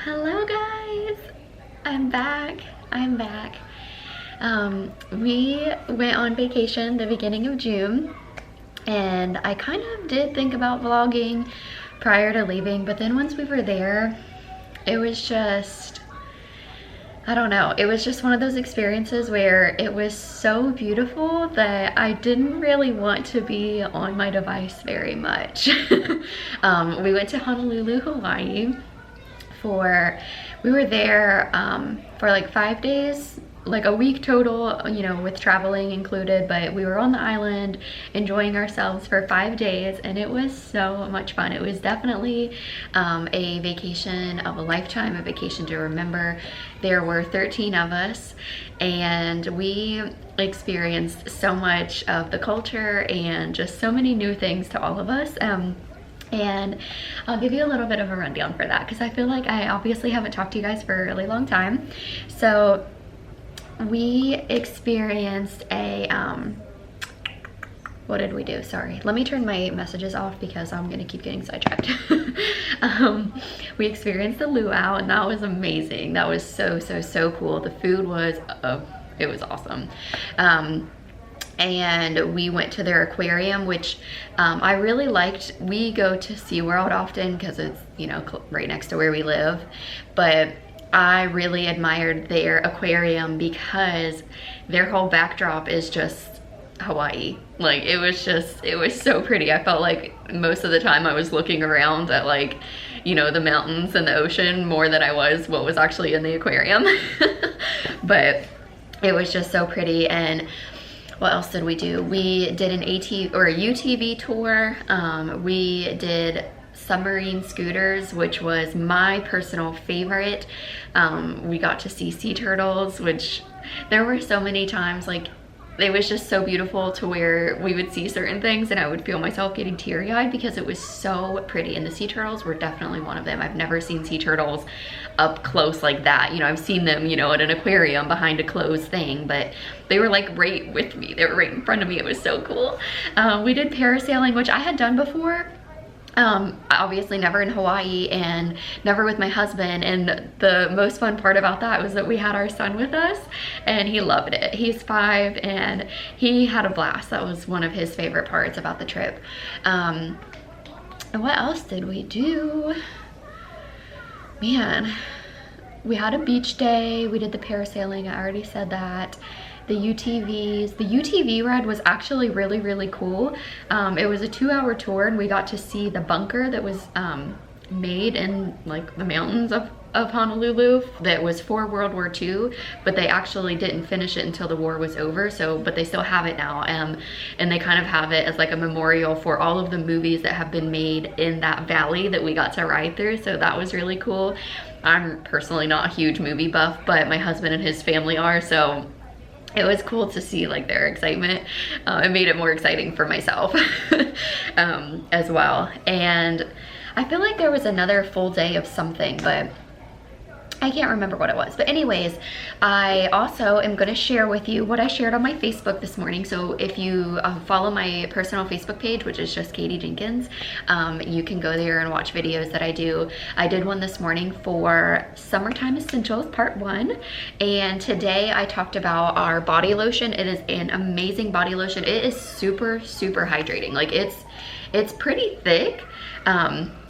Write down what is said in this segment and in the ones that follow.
Hello guys, I'm back. We went on vacation the beginning of June, and I kind of did think about vlogging prior to leaving, but then once we were there, it was just, I don't know, it was just one of those experiences where it was so beautiful that I didn't really want to be on my device very much. We went to Honolulu, Hawaii. We were there for like 5 days, like a week total, you know, with traveling included, but we were on the island enjoying ourselves for 5 days, and it was so much fun. It was definitely a vacation of a lifetime, a vacation to remember. There were 13 of us, and we experienced so much of the culture and just so many new things to all of us. And I'll give you a little bit of a rundown for that, because I feel like I obviously haven't talked to you guys for a really long time. So we experienced a, what did we do? Sorry, let me turn my messages off because I'm gonna keep getting sidetracked. We experienced the luau, and that was amazing. That was so cool. The food was, it was awesome. And we went to their aquarium, which I really liked. We go to SeaWorld often because it's, you know, right next to where we live, but I really admired their aquarium because their whole backdrop is just Hawaii. Like, it was so pretty. I felt like most of the time I was looking around at, like, you know, the mountains and the ocean more than I was what was actually in the aquarium. But it was just so pretty. And what else did we do? We did an UTV tour. We did submarine scooters, which was my personal favorite. We got to see sea turtles, which there were so many times, like, it was just so beautiful to where we would see certain things and I would feel myself getting teary-eyed because it was so pretty, and the sea turtles were definitely one of them. I've never seen sea turtles up close like that. You know, I've seen them, you know, at an aquarium behind a closed thing, but they were like right with me. They were right in front of me. It was so cool. We did parasailing, which I had done before. Obviously never in Hawaii and never with my husband, and the most fun part about that was that we had our son with us and he loved it. He's 5 and he had a blast. That was one of his favorite parts about the trip. And what else did we do? Man, we had a beach day. We did the parasailing, I already said that. The UTVs. The UTV ride was actually really cool. It was a 2-hour tour, and we got to see the bunker that was made in like the mountains of Honolulu that was for World War II, but they actually didn't finish it until the war was over. So, but they still have it now, and they kind of have it as like a memorial for all of the movies that have been made in that valley that we got to ride through. So that was really cool. I'm personally not a huge movie buff, but my husband and his family are, so it was cool to see like their excitement. It made it more exciting for myself as well. And I feel like there was another full day of something, but I can't remember what it was. But anyways, I also am going to share with you what I shared on my Facebook this morning. So if you follow my personal Facebook page, which is just Katie Jenkins, you can go there and watch videos that I do. I did one this morning for Summertime Essentials Part 1. And today I talked about our body lotion. It is an amazing body lotion. It is super hydrating. Like, it's pretty thick.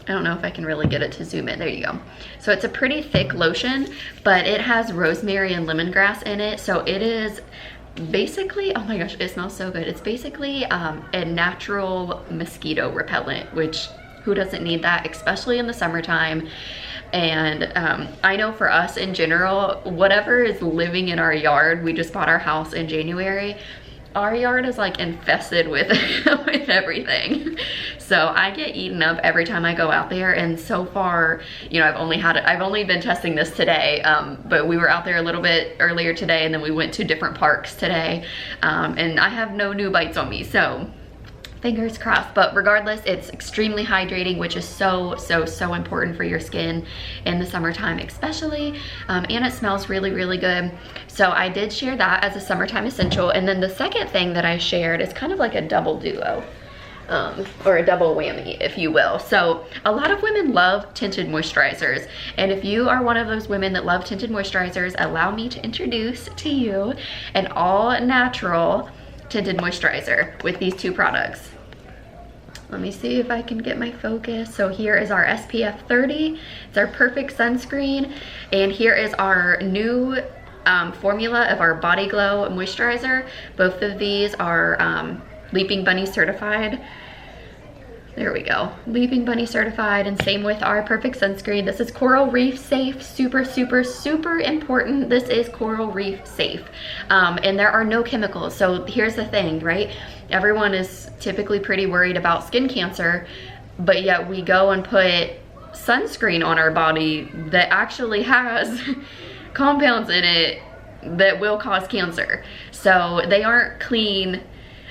I don't know if I can really get it to zoom in. There you go. So it's a pretty thick lotion, but it has rosemary and lemongrass in it. So it is basically, oh my gosh, it smells so good. It's basically a natural mosquito repellent, which who doesn't need that, especially in the summertime. And I know for us in general, whatever is living in our yard, we just bought our house in January. Our yard is like infested with with everything. So I get eaten up every time I go out there, and so far, you know, I've only been testing this today, but we were out there a little bit earlier today, and then we went to different parks today, and I have no new bites on me, so fingers crossed. But regardless, it's extremely hydrating, which is so important for your skin in the summertime especially, and it smells really good. So I did share that as a summertime essential. And then the second thing that I shared is kind of like a double duo. or a double whammy, if you will. So a lot of women love tinted moisturizers, and if you are one of those women that love tinted moisturizers, allow me to introduce to you an all natural tinted moisturizer with these 2 products. Let me see if I can get my focus. So here is our SPF 30. It's our perfect sunscreen. And here is our new formula of our Body Glow moisturizer. Both of these are Leaping Bunny certified. There we go, Leaping Bunny certified, and same with our perfect sunscreen. This is coral reef safe, super, super, super important. This is coral reef safe, and there are no chemicals. So here's the thing, right? Everyone is typically pretty worried about skin cancer, but yet we go and put sunscreen on our body that actually has compounds in it that will cause cancer. So they aren't clean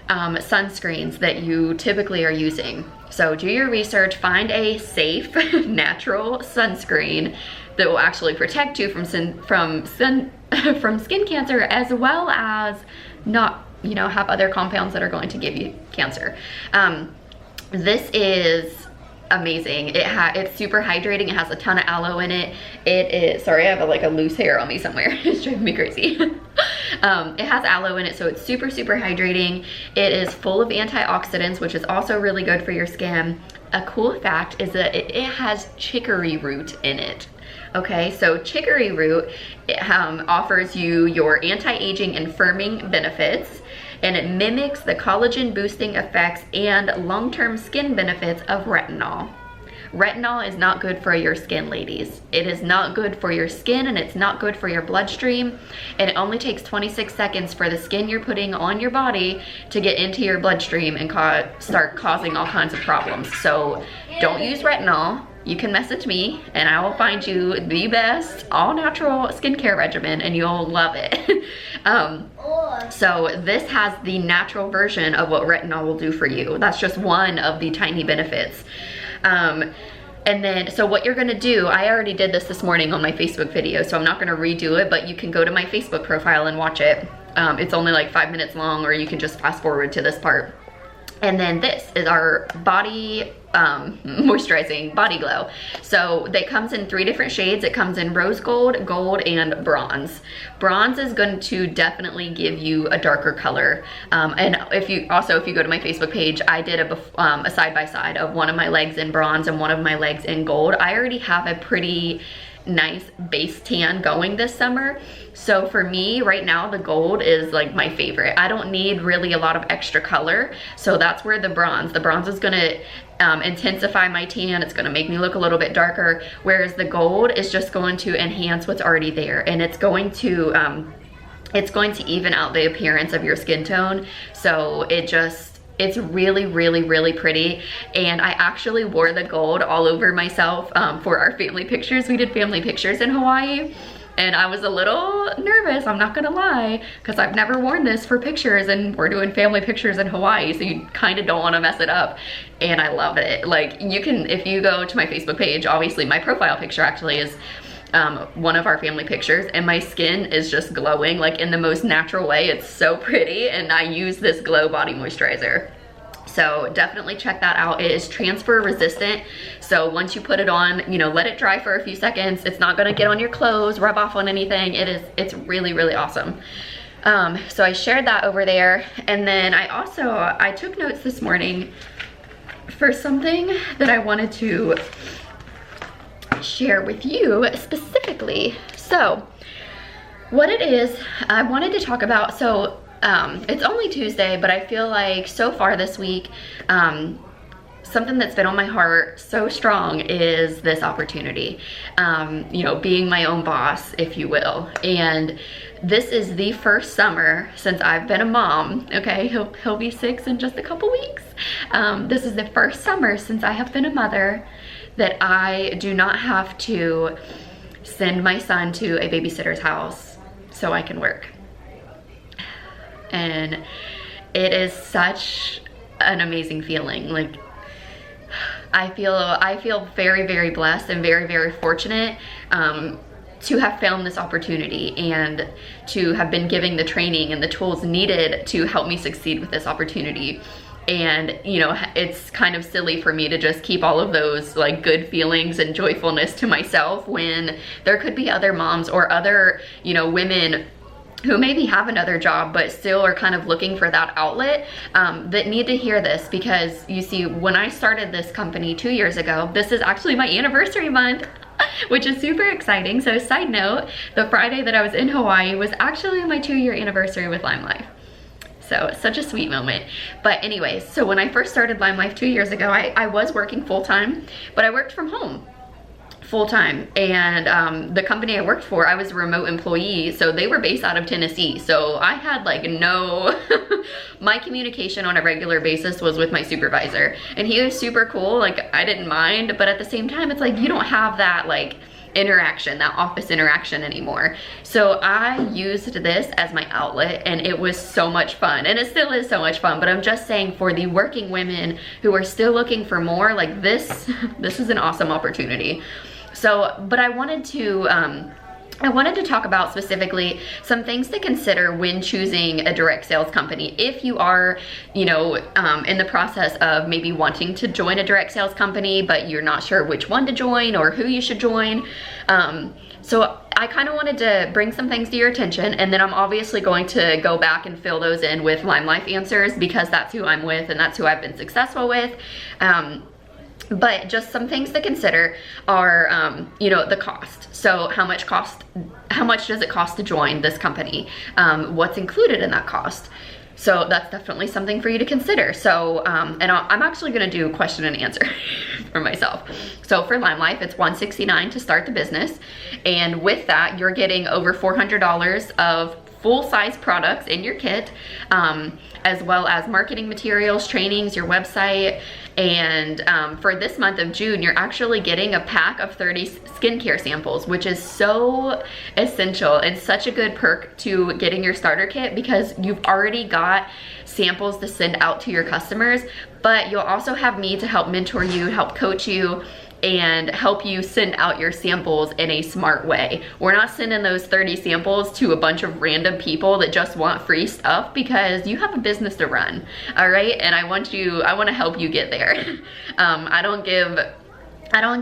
sunscreens that you typically are using. So do your research, find a safe, natural sunscreen that will actually protect you from skin cancer, as well as not, you know, have other compounds that are going to give you cancer. This is amazing. It's super hydrating. It has a ton of aloe in it. It is, sorry, I have like a loose hair on me somewhere. It's driving me crazy. It has aloe in it, so it's super, super hydrating. It is full of antioxidants, which is also really good for your skin. A cool fact is that it has chicory root in it. Okay, so chicory root offers you your anti-aging and firming benefits, and it mimics the collagen boosting effects and long-term skin benefits of retinol. Retinol is not good for your skin, ladies. It is not good for your skin, and it's not good for your bloodstream. And it only takes 26 seconds for the skin you're putting on your body to get into your bloodstream and start causing all kinds of problems. So don't use retinol. You can message me and I will find you the best all natural skincare regimen, and you'll love it. So this has the natural version of what retinol will do for you. That's just one of the tiny benefits. And then, so what you're gonna do, I already did this morning on my Facebook video, so I'm not gonna redo it, but you can go to my Facebook profile and watch it. It's only like 5 minutes long, or you can just fast forward to this part. And then this is our body moisturizing Body Glow. So it comes in 3 different shades. It comes in rose gold, gold, and bronze. Bronze is going to definitely give you a darker color. And if you go to my Facebook page, I did a side-by-side of one of my legs in bronze and one of my legs in gold. I already have a pretty nice base tan going this summer. So for me right now, the gold is like my favorite. I don't need really a lot of extra color. So that's where the bronze is gonna intensify my tan. It's gonna make me look a little bit darker, whereas the gold is just going to enhance what's already there, and it's going to even out the appearance of your skin tone. So it's really, really, really pretty. And I actually wore the gold all over myself for our family pictures. We did family pictures in Hawaii, and I was a little nervous, I'm not gonna lie, because I've never worn this for pictures, and we're doing family pictures in Hawaii, so you kind of don't want to mess it up. And I love it. Like, you can, if you go to my Facebook page, obviously my profile picture actually is one of our family pictures, and my skin is just glowing like in the most natural way. It's so pretty, and I use this Glow body moisturizer. So definitely check that out. It is transfer resistant. So once you put it on, you know, let it dry for a few seconds. It's not gonna get on your clothes, rub off on anything. It's really, really awesome. So I shared that over there. And then I took notes this morning for something that I wanted to share with you specifically. So what it is, I wanted to talk about, so it's only Tuesday, but I feel like so far this week, something that's been on my heart so strong is this opportunity, you know, being my own boss, if you will. And this is the first summer since I've been a mom. Okay, he'll be 6 in just a couple weeks. This is the first summer since I have been a mother that I do not have to send my son to a babysitter's house so I can work. And it is such an amazing feeling. Like, I feel very, very blessed and very, very fortunate to have found this opportunity, and to have been giving the training and the tools needed to help me succeed with this opportunity. And you know, it's kind of silly for me to just keep all of those like good feelings and joyfulness to myself when there could be other moms or other, you know, women who maybe have another job but still are kind of looking for that outlet, that need to hear this. Because you see, when I started this company 2 years ago, this is actually my anniversary month, which is super exciting. So side note, the Friday that I was in Hawaii was actually my 2-year anniversary with Lime Life. So such a sweet moment. But anyways, so when I first started Lime Life 2 years ago, I was working full-time, but I worked from home full-time. And the company I worked for, I was a remote employee, so they were based out of Tennessee. So I had like no, my communication on a regular basis was with my supervisor, and he was super cool. Like, I didn't mind, but at the same time, it's like you don't have that like interaction, that office interaction anymore. So I used this as my outlet, and it was so much fun, and it still is so much fun. But I'm just saying, for the working women who are still looking for more, like this is an awesome opportunity. So, but I wanted to talk about specifically some things to consider when choosing a direct sales company. If you are, you know, in the process of maybe wanting to join a direct sales company, but you're not sure which one to join or who you should join. So I kind of wanted to bring some things to your attention, and then I'm obviously going to go back and fill those in with Lime Life answers, because that's who I'm with and that's who I've been successful with. But just some things to consider are, you know, the cost. So how much does it cost to join this company? What's included in that cost? So that's definitely something for you to consider. So, and I'm actually gonna do question and answer for myself. So for Lime Life, it's $169 to start the business. And with that, you're getting over $400 of full-size products in your kit, as well as marketing materials, trainings, your website. And for this month of June, you're actually getting a pack of 30 skincare samples, which is so essential and such a good perk to getting your starter kit, because you've already got samples to send out to your customers, but you'll also have me to help mentor you, help coach you, and help you send out your samples in a smart way. We're not sending those 30 samples to a bunch of random people that just want free stuff, because you have a business to run, all right? And I want to help you get there. I don't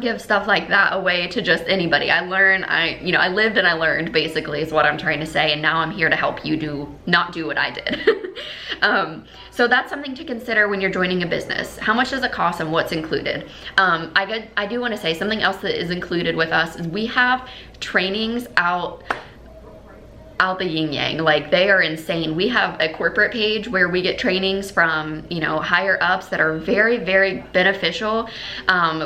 give stuff like that away to just anybody. I lived and I learned, basically, is what I'm trying to say, and now I'm here to help you not do what I did. So that's something to consider when you're joining a business. How much does it cost and what's included? I do want to say something else that is included with us is we have trainings out the yin yang. Like, they are insane. We have a corporate page where we get trainings from, you know, higher ups that are very, very beneficial.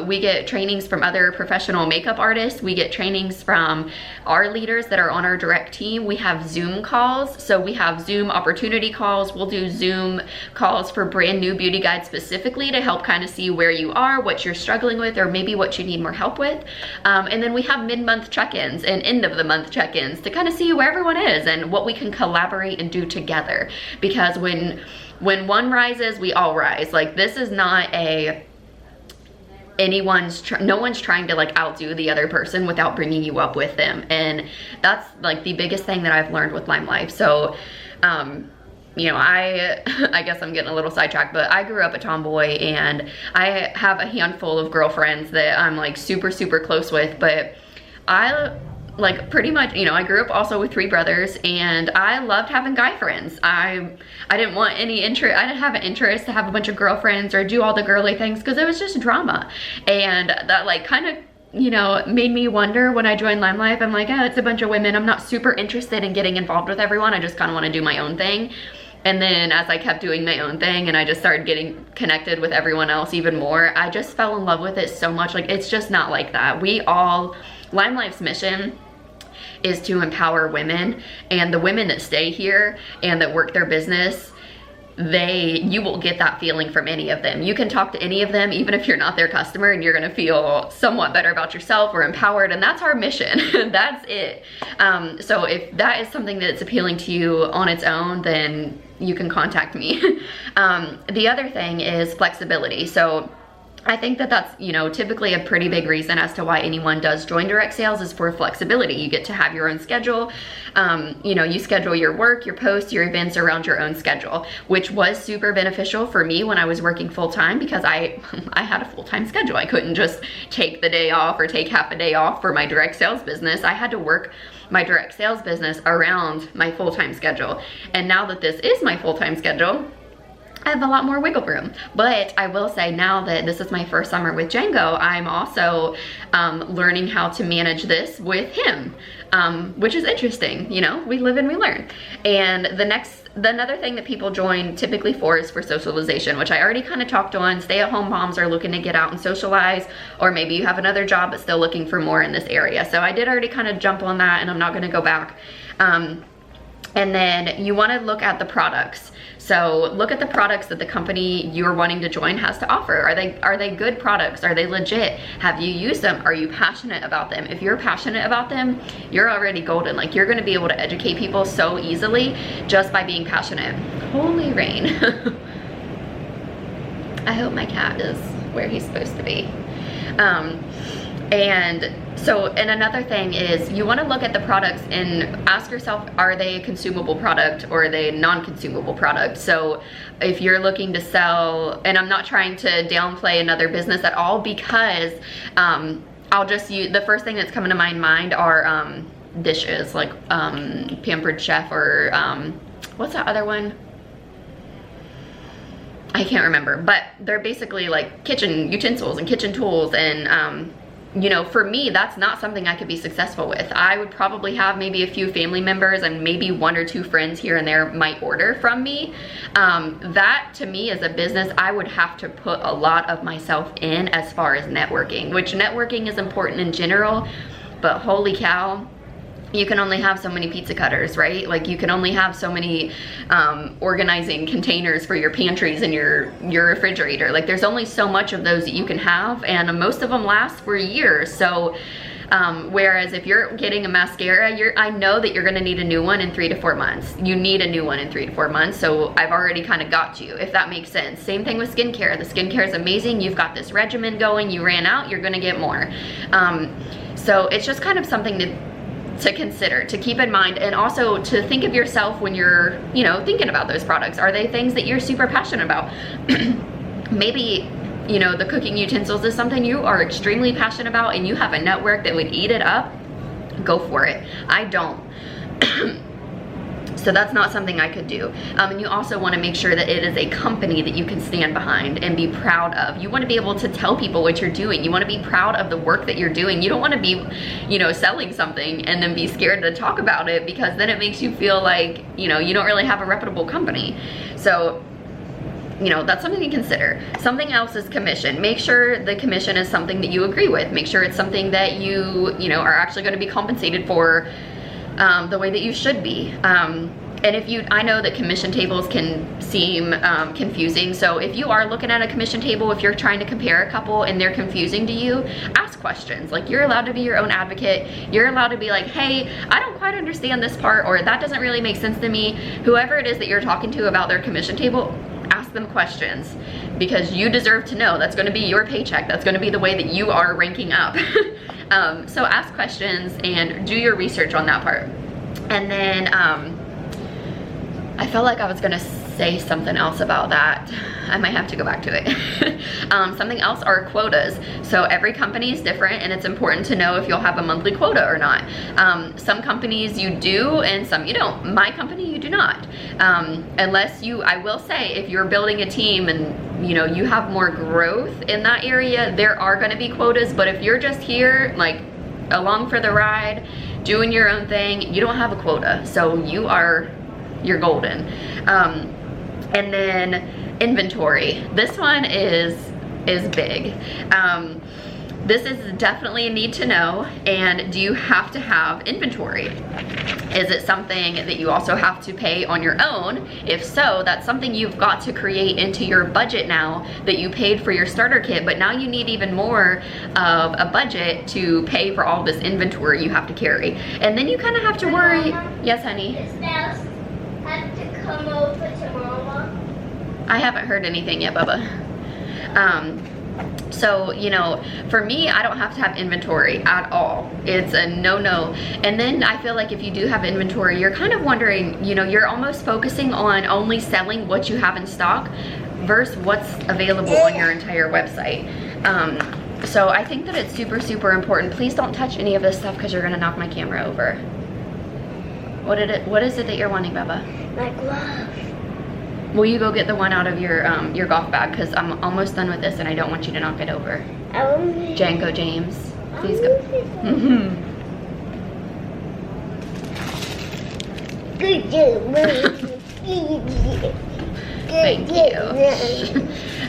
We get trainings from other professional makeup artists. We get trainings from our leaders that are on our direct team. We have Zoom calls. So we have Zoom opportunity calls. We'll do Zoom calls for brand new beauty guides specifically to help kind of see where you are, what you're struggling with, or maybe what you need more help with. And then we have mid-month check-ins and end of the month check-ins to kind of see where everyone is and what we can collaborate and do together. Because when one rises, we all rise. Like, this is not no one's trying to like outdo the other person without bringing you up with them. And that's like the biggest thing that I've learned with Lime Life. So you know, I guess I'm getting a little sidetracked, but I grew up a tomboy, and I have a handful of girlfriends that I'm like super, super close with. But I like pretty much, you know, I grew up also with 3 brothers, and I loved having guy friends. I didn't want any interest, I didn't have an interest to have a bunch of girlfriends or do all the girly things, because it was just drama. And that like kind of, you know, made me wonder when I joined Lime Life. I'm like, oh, it's a bunch of women. I'm not super interested in getting involved with everyone. I just kind of want to do my own thing. And then as I kept doing my own thing and I just started getting connected with everyone else even more, I just fell in love with it so much. Like, it's just not like that. Lime Life's mission is to empower women, and the women that stay here and that work their business, you will get that feeling from any of them. You can talk to any of them, even if you're not their customer, and you're gonna feel somewhat better about yourself or empowered, and that's our mission. That's it. So if that is something that's appealing to you on its own, then you can contact me. The other thing is flexibility. So I think that that's, you know, typically a pretty big reason as to why anyone does join direct sales is for flexibility. You get to have your own schedule. You know, you schedule your work, your posts, your events around your own schedule, which was super beneficial for me when I was working full-time, because I had a full-time schedule. I couldn't just take the day off or take half a day off for my direct sales business. I had to work my direct sales business around my full-time schedule. And now that this is my full-time schedule, I have a lot more wiggle room. But I will say, now that this is my first summer with Django, I'm also learning how to manage this with him, which is interesting. You know, we live and we learn. And another thing that people join typically for is for socialization, which I already kind of talked on. Stay-at-home moms are looking to get out and socialize, or maybe you have another job but still looking for more in this area. So I did already kind of jump on that, and I'm not going to go back. And then you want to look at the products. So look at the products that the company you're wanting to join has to offer. Are they good products? Are they legit? Have you used them? Are you passionate about them? If you're passionate about them, you're already golden. Like, you're going to be able to educate people so easily just by being passionate. Holy rain. I hope my cat is where he's supposed to be. And another thing is, you want to look at the products and ask yourself, are they a consumable product or are they a non-consumable product? So if you're looking to sell, and I'm not trying to downplay another business at all, because I'll just use, the first thing that's coming to my mind are dishes, like Pampered Chef, or what's that other one? I can't remember, but they're basically like kitchen utensils and kitchen tools, and you know, for me, that's not something I could be successful with. I would probably have maybe a few family members and maybe 1 or 2 friends here and there might order from me. That to me as a business, I would have to put a lot of myself in as far as networking, which networking is important in general, but holy cow, you can only have so many pizza cutters, right? Like, you can only have so many organizing containers for your pantries and your refrigerator. Like, there's only so much of those that you can have, and most of them last for years. So whereas if you're getting a mascara, I know that you're gonna need a new one in 3 to 4 months. You need a new one in 3 to 4 months, so I've already kind of got you, if that makes sense. Same thing with skincare. The skincare is amazing. You've got this regimen going, you ran out, you're gonna get more. So it's just kind of something to consider, to keep in mind, and also to think of yourself when you're, you know, thinking about those products. Are they things that you're super passionate about? Maybe, you know, the cooking utensils is something you are extremely passionate about and you have a network that would eat it up. Go for it. I don't. So that's not something I could do. And you also want to make sure that it is a company that you can stand behind and be proud of. You want to be able to tell people what you're doing. You want to be proud of the work that you're doing. You don't want to be, you know, selling something and then be scared to talk about it, because then it makes you feel like, you know, you don't really have a reputable company. So, you know, that's something to consider. Something else is commission. Make sure the commission is something that you agree with. Make sure it's something that you know, are actually going to be compensated for the way that you should be. And I know that commission tables can seem confusing. So if you are looking at a commission table, if you're trying to compare a couple and they're confusing to you, ask questions. Like, you're allowed to be your own advocate. You're allowed to be like, hey, I don't quite understand this part, or that doesn't really make sense to me. Whoever it is that you're talking to about their commission table, ask them questions, because you deserve to know. That's going to be your paycheck. That's going to be the way that you are ranking up. So ask questions and do your research on that part. And then I felt like I was gonna say something else about that. I might have to go back to it. Something else are quotas. So every company is different, and it's important to know if you'll have a monthly quota or not. Some companies you do and some you don't. My company, you do not. Unless I will say, if you're building a team and you know you have more growth in that area, there are gonna be quotas. But if you're just here, like, along for the ride, doing your own thing, you don't have a quota. So you're golden. And then inventory. This one is big. This is definitely a need to know. And do you have to have inventory? Is it something that you also have to pay on your own? If so, that's something you've got to create into your budget now that you paid for your starter kit, but now you need even more of a budget to pay for all this inventory you have to carry. And then you kind of have to worry. Yes, honey? Is Nels have to come over tomorrow? I haven't heard anything yet, Bubba. So, you know, for me, I don't have to have inventory at all. It's a no-no. And then I feel like if you do have inventory, you're kind of wondering, you know, you're almost focusing on only selling what you have in stock versus what's available on your entire website. So I think that it's super, super important. Please don't touch any of this stuff because you're gonna knock my camera over. What is it that you're wanting, Bubba? My glove. Will you go get the one out of your golf bag? Because I'm almost done with this and I don't want you to knock it over. Janko James, please go. Good job. Thank you.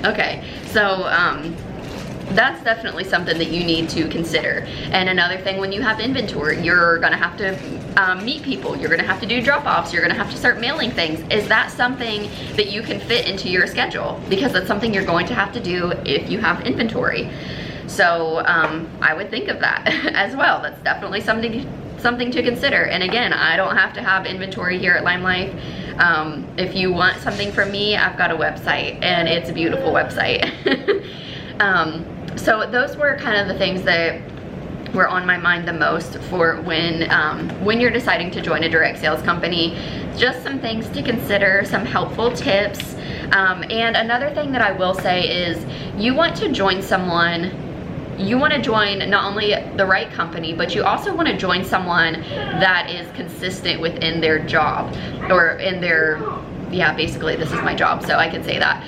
Okay, so that's definitely something that you need to consider. And another thing, when you have inventory, you're gonna have to meet people, you're gonna have to do drop-offs, you're gonna have to start mailing things. Is that something that you can fit into your schedule? Because that's something you're going to have to do if you have inventory. So I would think of that as well. That's definitely something to consider. And again, I don't have to have inventory here at Lime Life. If you want something from me, I've got a website and it's a beautiful website. So those were kind of the things that were on my mind the most for when you're deciding to join a direct sales company. Just some things to consider, some helpful tips. And another thing that I will say is you want to join someone, you want to join not only the right company, but you also want to join someone that is consistent within their job or in their, yeah, basically this is my job, so I can say that.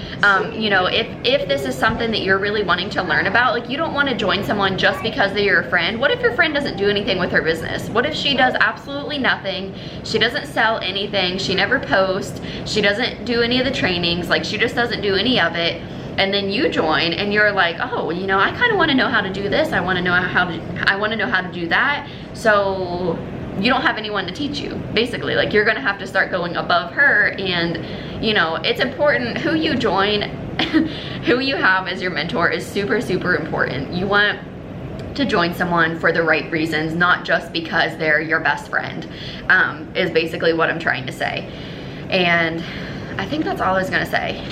You know, if this is something that you're really wanting to learn about, like you don't want to join someone just because they're your friend. What if your friend doesn't do anything with her business? What if she does absolutely nothing? She doesn't sell anything, she never posts, she doesn't do any of the trainings, like she just doesn't do any of it. And then you join and you're like, oh, you know, I kind of want to know how to do this. I want to know how to do that. So you don't have anyone to teach you, basically. Like you're gonna have to start going above her. And you know, it's important who you join, who you have as your mentor is super, super important. You want to join someone for the right reasons, not just because they're your best friend, is basically what I'm trying to say. And I think that's all I was gonna say.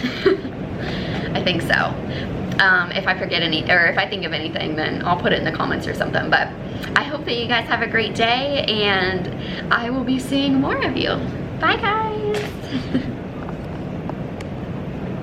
I think so. If I forget any, or if I think of anything, then I'll put it in the comments or something. But I hope that you guys have a great day and I will be seeing more of you. Bye guys.